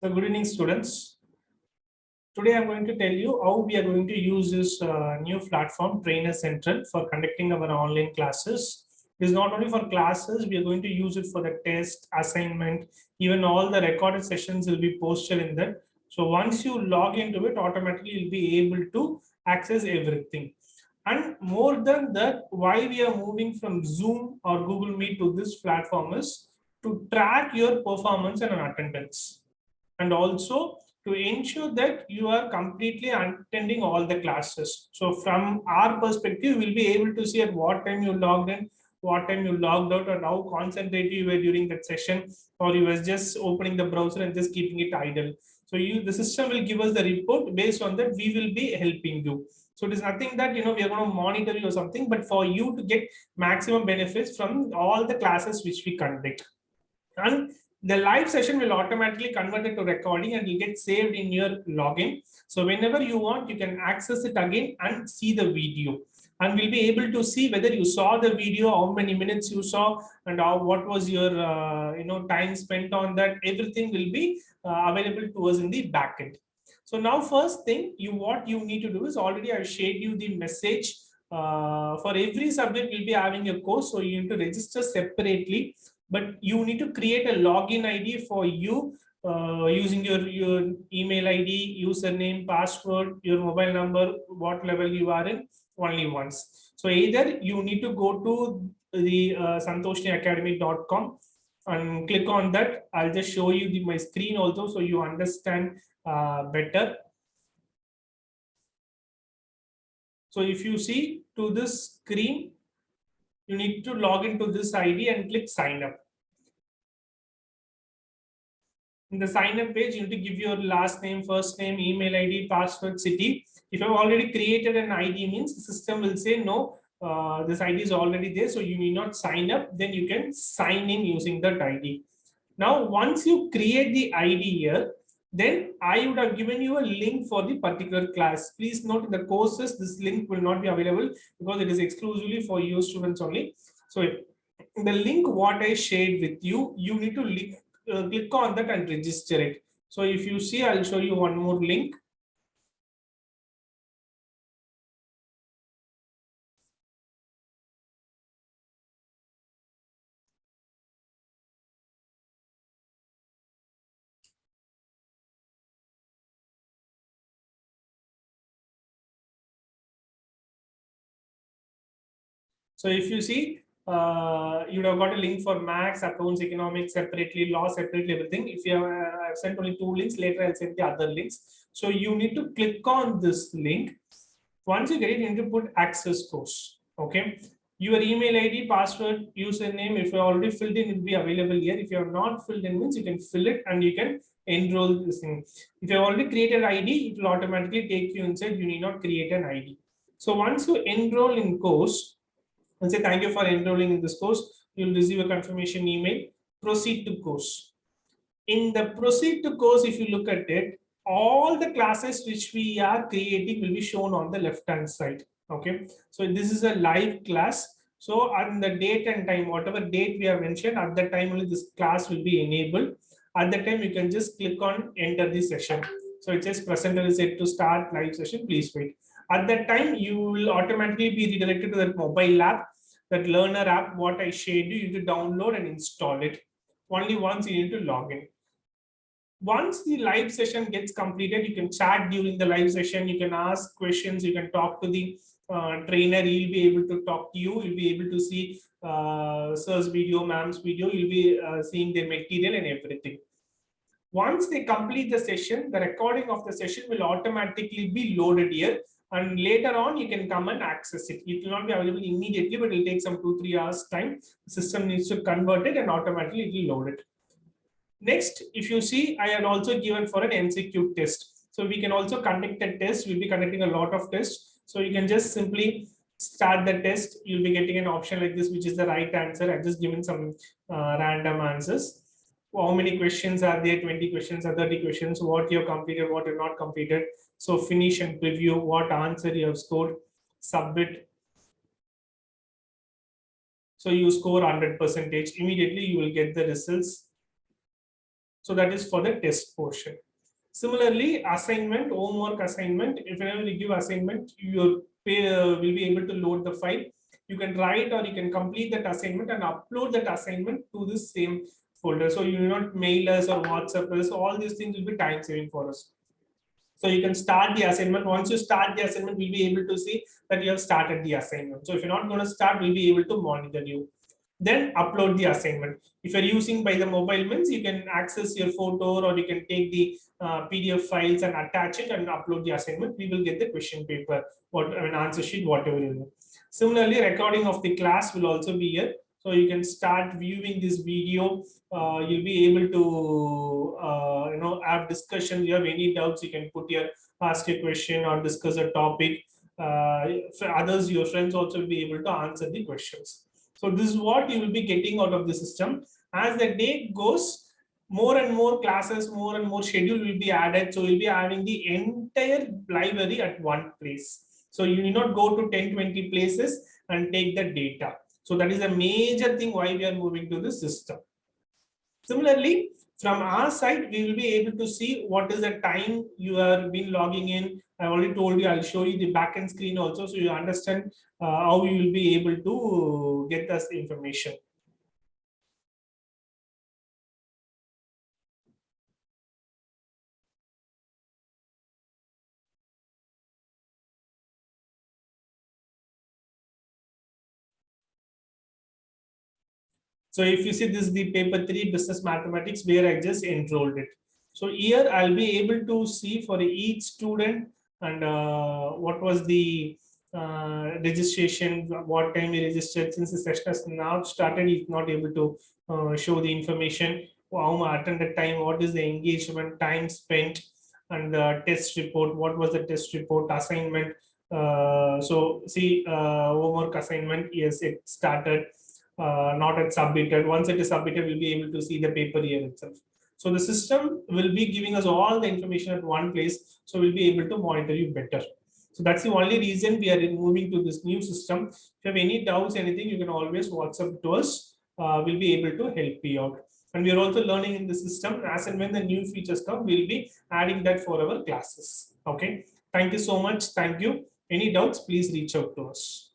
So good evening, students. Today I'm going to tell you how we are going to use this new platform, Trainer Central, for conducting our online classes. It is not only for classes, we are going to use it for the test, assignment, even all the recorded sessions will be posted in that. So once you log into it, automatically you'll be able to access everything. And more than that, why we are moving from Zoom or Google Meet to this platform is to track your performance and attendance, and also to ensure that you are completely attending all the classes. So from our perspective, we'll be able to see at what time you logged in, what time you logged out, and how concentrated you were during that session, or you was just opening the browser and just keeping it idle. So the system will give us the report. Based on that, we will be helping you. So it is nothing that we are going to monitor you or something, but for you to get maximum benefits from all the classes which we conduct. And the live session will automatically convert it to recording and will get saved in your login. So whenever you want, you can access it again and see the video. And we'll be able to see whether you saw the video, how many minutes you saw, and what was your time spent on that. Everything will be available to us in the backend. So now, first thing, what you need to do is, already I've shared you the message. For every subject, we'll be having a course, so you need to register separately. But you need to create a login ID for you using your email ID, username, password, your mobile number, what level you are in, only once. So either you need to go to the santoshniacademy.com and click on that. I'll just show you my screen also, so you understand better. So if you see to this screen, you need to log into this ID and click sign up. In the sign up page, you need to give your last name, first name, email ID, password, city. If you have already created an ID, means the system will say no, this ID is already there, so you need not sign up. Then you can sign in using that ID. Now, once you create the ID here, then I would have given you a link for the particular class. Please note, in the courses, this link will not be available because it is exclusively for you students only. So the link what I shared with you, you need to click on that and register it. So if you see, I'll show you one more link. So if you see, you would have got a link for Max, accounts, economics separately, law separately, everything. If you have, I've sent only 2 links, later I'll send the other links. So you need to click on this link. Once you get it, you need to put access course. Okay. Your email ID, password, username, if you already filled in, it will be available here. If you have not filled in, means you can fill it and you can enroll this thing. If you have already created ID, it will automatically take you inside. You need not create an ID. So once you enroll in course and say thank you for enrolling in this course, you'll receive a confirmation email. Proceed to course. In the proceed to course, if you look at it, all the classes which we are creating will be shown on the left hand side. Okay, so this is a live class. So on the date and time, whatever date we have mentioned, at that time only this class will be enabled. At that time, you can just click on enter the session. So it says presenter is set to start live session, please wait. At that time, you will automatically be redirected to that mobile app, that learner app, what I shared you. You need to download and install it. Only once you need to log in. Once the live session gets completed, you can chat during the live session. You can ask questions. You can talk to the trainer. He'll be able to talk to you. You'll be able to see sir's video, ma'am's video. You'll be seeing their material and everything. Once they complete the session, the recording of the session will automatically be loaded here. And later on, you can come and access it. It will not be available immediately, but it will take some 2-3 hours time. The system needs to convert it and automatically it will load it. Next, if you see, I had also given for an MCQ test. So we can also conduct a test. We'll be conducting a lot of tests. So you can just simply start the test. You'll be getting an option like this, which is the right answer. I've just given some random answers. How many questions are there? 20 questions or 30 questions. What you have completed, what you have not completed. So finish and preview what answer you have scored. Submit. So you score 100%. Immediately you will get the results. So that is for the test portion. Similarly, assignment, homework assignment, if whenever you give assignment, your will be able to load the file. You can write or you can complete that assignment and upload that assignment to the same folder. So you will not mail us or WhatsApp us. All these things will be time saving for us. So you can start the assignment. Once you start the assignment, we'll be able to see that you have started the assignment. So if you're not going to start, we'll be able to monitor you. Then upload the assignment. If you're using by the mobile means, you can access your photo or you can take the PDF files and attach it and upload the assignment. We will get the question paper, answer sheet, whatever you know. Similarly, recording of the class will also be here. So you can start viewing this video. You'll be able to have discussion. You have any doubts, you can ask a question or discuss a topic. For others, your friends also will be able to answer the questions. So this is what you will be getting out of the system. As the day goes, more and more classes, more and more schedule will be added. So you'll be having the entire library at one place. So you need not go to 10, 20 places and take the data. So that is a major thing why we are moving to the system. Similarly, from our side, we will be able to see what is the time you have been logging in. I already told you, I'll show you the backend screen also, so you understand how you will be able to get us the information. So if you see this is the paper 3 business mathematics where I just enrolled it. So here I'll be able to see for each student and what was the registration, what time we registered. Since the session has now started, he's not able to show the information, how attended time, what is the engagement, time spent, and the test report, what was the test report, assignment. So see homework assignment, yes, it started. Not at submitted. Once it is submitted, we'll be able to see the paper here itself. So the system will be giving us all the information at one place, so we'll be able to monitor you better. So that's the only reason we are moving to this new system. If you have any doubts, anything, you can always WhatsApp to us. We'll be able to help you out. And we are also learning in the system. As and when the new features come, we'll be adding that for our classes. Okay. Thank you so much. Thank you. Any doubts, please reach out to us.